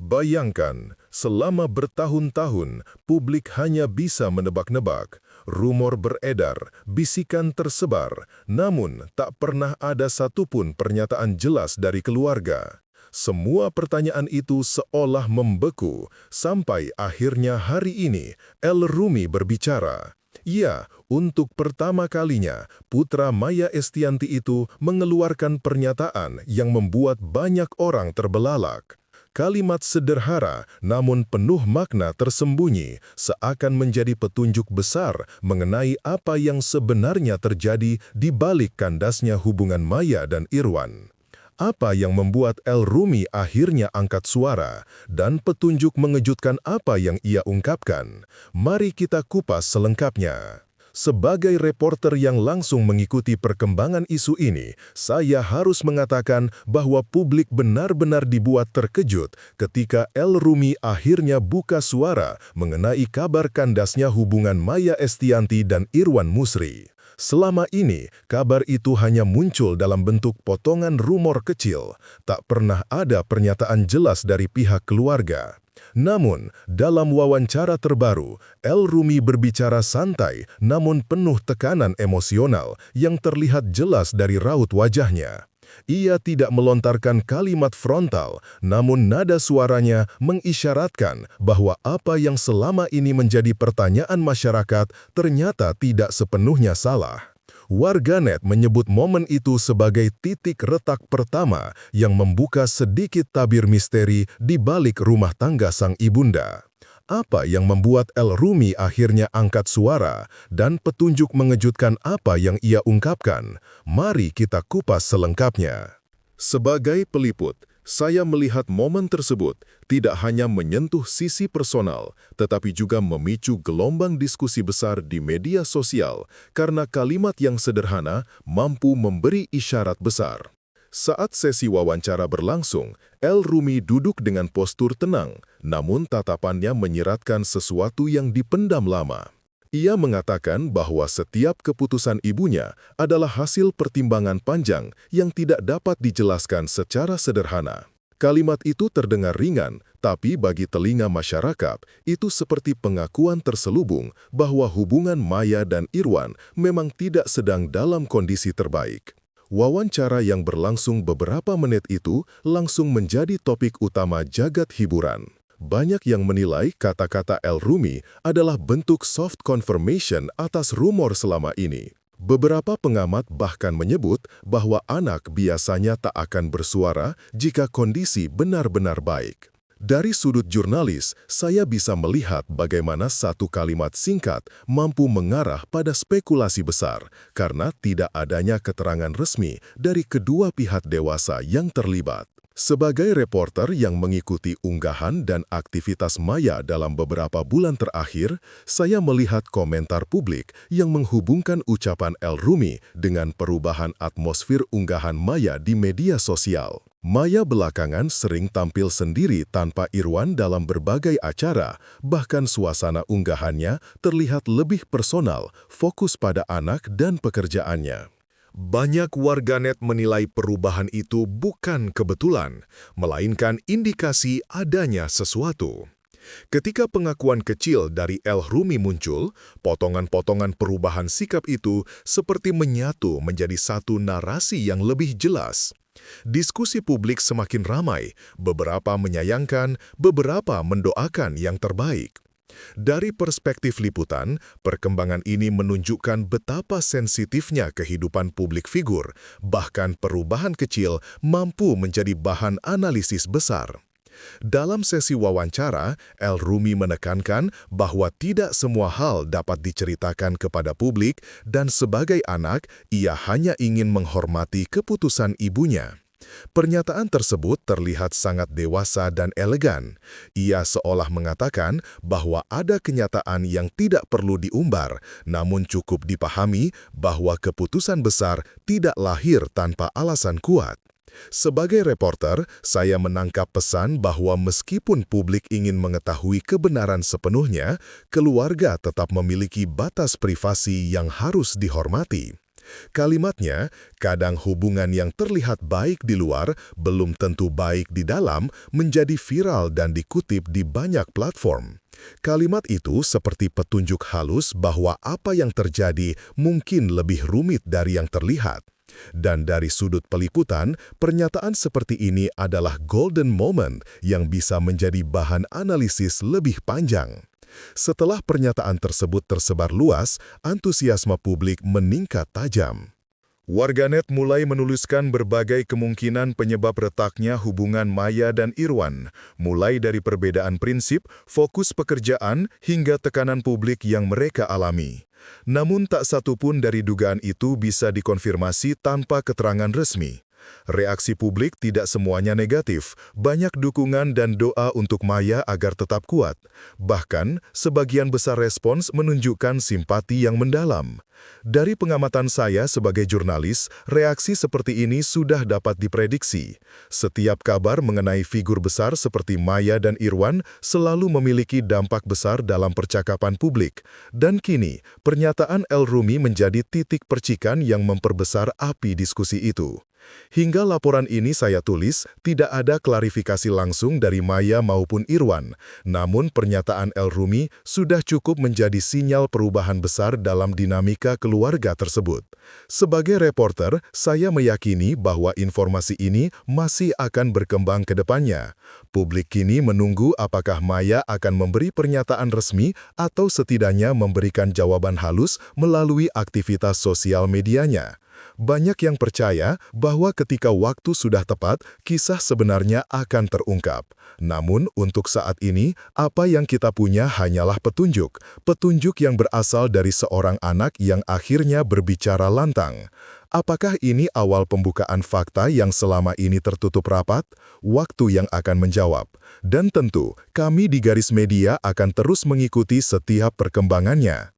Bayangkan, selama bertahun-tahun, publik hanya bisa menebak-nebak. Rumor beredar, bisikan tersebar, namun tak pernah ada satupun pernyataan jelas dari keluarga. Semua pertanyaan itu seolah membeku, sampai akhirnya hari ini El Rumi berbicara. Ya, untuk pertama kalinya, putra Maya Estianty itu mengeluarkan pernyataan yang membuat banyak orang terbelalak. Kalimat sederhana namun penuh makna tersembunyi seakan menjadi petunjuk besar mengenai apa yang sebenarnya terjadi di balik kandasnya hubungan Maya dan Irwan. Apa yang membuat El Rumi akhirnya angkat suara dan petunjuk mengejutkan apa yang ia ungkapkan? Mari kita kupas selengkapnya. Sebagai reporter yang langsung mengikuti perkembangan isu ini, saya harus mengatakan bahwa publik benar-benar dibuat terkejut ketika El Rumi akhirnya buka suara mengenai kabar kandasnya hubungan Maya Estianty dan Irwan Musri. Selama ini, kabar itu hanya muncul dalam bentuk potongan rumor kecil, tak pernah ada pernyataan jelas dari pihak keluarga. Namun, dalam wawancara terbaru, El Rumi berbicara santai namun penuh tekanan emosional yang terlihat jelas dari raut wajahnya. Ia tidak melontarkan kalimat frontal, namun nada suaranya mengisyaratkan bahwa apa yang selama ini menjadi pertanyaan masyarakat ternyata tidak sepenuhnya salah. Warganet menyebut momen itu sebagai titik retak pertama yang membuka sedikit tabir misteri di balik rumah tangga sang ibunda. Apa yang membuat El Rumi akhirnya angkat suara dan petunjuk mengejutkan apa yang ia ungkapkan? Mari kita kupas selengkapnya. Sebagai peliput, saya melihat momen tersebut tidak hanya menyentuh sisi personal, tetapi juga memicu gelombang diskusi besar di media sosial karena kalimat yang sederhana mampu memberi isyarat besar. Saat sesi wawancara berlangsung, El Rumi duduk dengan postur tenang, namun tatapannya menyiratkan sesuatu yang dipendam lama. Ia mengatakan bahwa setiap keputusan ibunya adalah hasil pertimbangan panjang yang tidak dapat dijelaskan secara sederhana. Kalimat itu terdengar ringan, tapi bagi telinga masyarakat, itu seperti pengakuan terselubung bahwa hubungan Maya dan Irwan memang tidak sedang dalam kondisi terbaik. Wawancara yang berlangsung beberapa menit itu langsung menjadi topik utama jagat hiburan. Banyak yang menilai kata-kata El Rumi adalah bentuk soft confirmation atas rumor selama ini. Beberapa pengamat bahkan menyebut bahwa anak biasanya tak akan bersuara jika kondisi benar-benar baik. Dari sudut jurnalis, saya bisa melihat bagaimana satu kalimat singkat mampu mengarah pada spekulasi besar karena tidak adanya keterangan resmi dari kedua pihak dewasa yang terlibat. Sebagai reporter yang mengikuti unggahan dan aktivitas Maya dalam beberapa bulan terakhir, saya melihat komentar publik yang menghubungkan ucapan El Rumi dengan perubahan atmosfer unggahan Maya di media sosial. Maya belakangan sering tampil sendiri tanpa Irwan dalam berbagai acara, bahkan suasana unggahannya terlihat lebih personal, fokus pada anak dan pekerjaannya. Banyak warganet menilai perubahan itu bukan kebetulan, melainkan indikasi adanya sesuatu. Ketika pengakuan kecil dari El Rumi muncul, potongan-potongan perubahan sikap itu seperti menyatu menjadi satu narasi yang lebih jelas. Diskusi publik semakin ramai, beberapa menyayangkan, beberapa mendoakan yang terbaik. Dari perspektif liputan, perkembangan ini menunjukkan betapa sensitifnya kehidupan publik figur, bahkan perubahan kecil mampu menjadi bahan analisis besar. Dalam sesi wawancara, El Rumi menekankan bahwa tidak semua hal dapat diceritakan kepada publik dan sebagai anak, ia hanya ingin menghormati keputusan ibunya. Pernyataan tersebut terlihat sangat dewasa dan elegan. Ia seolah mengatakan bahwa ada kenyataan yang tidak perlu diumbar, namun cukup dipahami bahwa keputusan besar tidak lahir tanpa alasan kuat. Sebagai reporter, saya menangkap pesan bahwa meskipun publik ingin mengetahui kebenaran sepenuhnya, keluarga tetap memiliki batas privasi yang harus dihormati. Kalimatnya, kadang hubungan yang terlihat baik di luar belum tentu baik di dalam, menjadi viral dan dikutip di banyak platform. Kalimat itu seperti petunjuk halus bahwa apa yang terjadi mungkin lebih rumit dari yang terlihat. Dan dari sudut peliputan, pernyataan seperti ini adalah golden moment yang bisa menjadi bahan analisis lebih panjang. Setelah pernyataan tersebut tersebar luas, antusiasme publik meningkat tajam. Warganet mulai menuliskan berbagai kemungkinan penyebab retaknya hubungan Maya dan Irwan, mulai dari perbedaan prinsip, fokus pekerjaan, hingga tekanan publik yang mereka alami. Namun tak satu pun dari dugaan itu bisa dikonfirmasi tanpa keterangan resmi. Reaksi publik tidak semuanya negatif, banyak dukungan dan doa untuk Maya agar tetap kuat. Bahkan, sebagian besar respons menunjukkan simpati yang mendalam. Dari pengamatan saya sebagai jurnalis, reaksi seperti ini sudah dapat diprediksi. Setiap kabar mengenai figur besar seperti Maya dan Irwan selalu memiliki dampak besar dalam percakapan publik. Dan kini, pernyataan El Rumi menjadi titik percikan yang memperbesar api diskusi itu. Hingga laporan ini saya tulis, tidak ada klarifikasi langsung dari Maya maupun Irwan, namun pernyataan El Rumi sudah cukup menjadi sinyal perubahan besar dalam dinamika keluarga tersebut. Sebagai reporter, saya meyakini bahwa informasi ini masih akan berkembang ke depannya. Publik kini menunggu apakah Maya akan memberi pernyataan resmi atau setidaknya memberikan jawaban halus melalui aktivitas sosial medianya. Banyak yang percaya bahwa ketika waktu sudah tepat, kisah sebenarnya akan terungkap. Namun, untuk saat ini, apa yang kita punya hanyalah petunjuk. Petunjuk yang berasal dari seorang anak yang akhirnya berbicara lantang. Apakah ini awal pembukaan fakta yang selama ini tertutup rapat? Waktu yang akan menjawab. Dan tentu, kami di Garis Media akan terus mengikuti setiap perkembangannya.